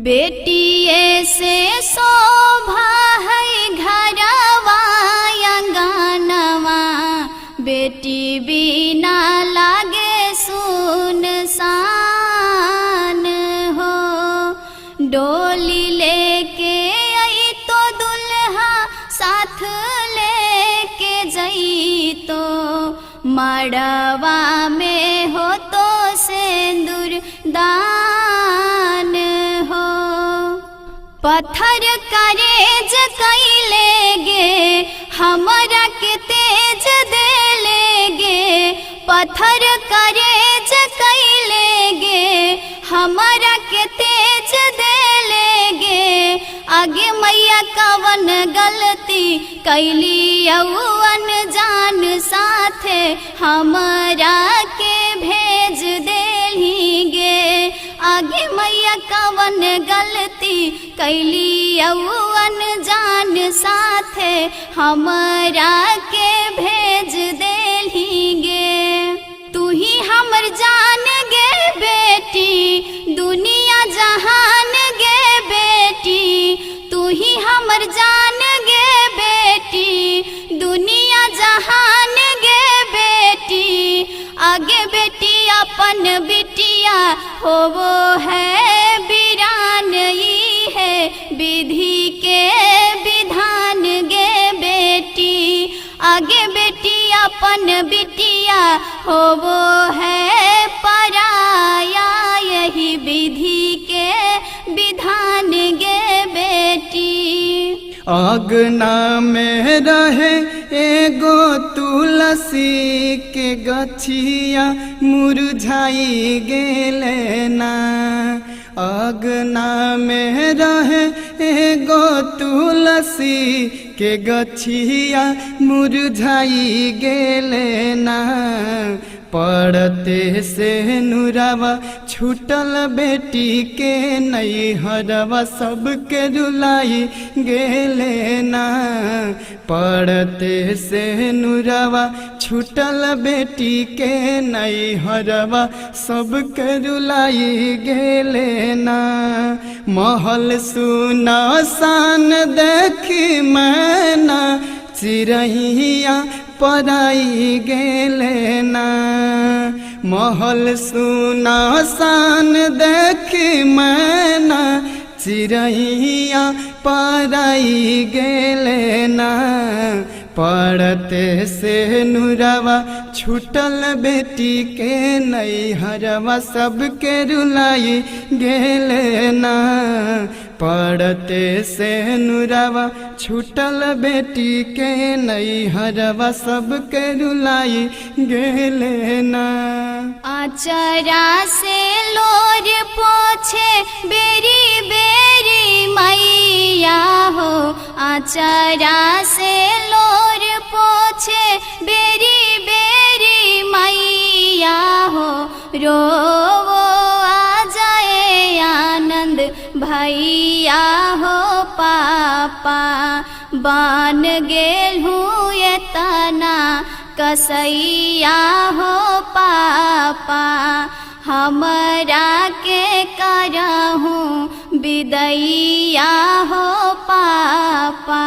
बेटिए से शोभा है घरवा अंगनवा, बेटी बिना लागे सुनसान हो। डोली लेके आई तो दुल्हा साथ लेके जई तो, मड़वा में हो तो सिंदूर दान हो। पत्थर करेज कैले गे हमरा के तेज दे लेगे, पत्थर करेज कैले गे हमरा के तेज दे लेगे। आगे मैया कवन गलती कैली अवन जान साथे हमरा के भेज देली गे। आगे मैया कवन गलती कैली अवन जान साथे हमरा के भेज देली गे। तू ही हमर जान गे बेटी, दुनिया जहान गे बेटी। तू ही हमर जान गे बेटी, दुनिया जहान गे बेटी। आगे बेटी अपन बिटिया होवो है वीरान, ई है विधि के विधान गे बेटी। आगे बेटी अपन बिटिया होवो है पराया, यही विधि के विधान गे बेटी। अगना में रहे एगो तुलसी के गछिया मुरझाई गेले ना। अगना में रहे एगो तुलसी के गछिया मुरझाई गेले ना। पड़ते से नुरावा छूटल बेटी के नैहरवा सबके रुलाई गेले ना। पड़ते से नुरावा छूटल बेटी के नैहरवा सबके रुलाई गेले ना। महल सुना सान देखी मैना, चिरैया पराई गेले ना। महल सुना सान देखी मैना, चिरैया पराई गेले ना। पड़ते से नुरावा छूटल बेटी के नैहरवा सबके रुलाई गेले ना। पड़ते से नुरावा छूटल बेटी के नैहरवा सबके रुलाई गेले ना। आचरा से लोर पोछे बेरी बेरी मैया हो, आचरा से लोर पोछे बेरी बेरी मैया हो। रोवो आ जाए आनंद भैया हो पापा, बान गेल हूँ ये तना कसैया हो पापा। हमरा के करहूँ विदैया हो पापा।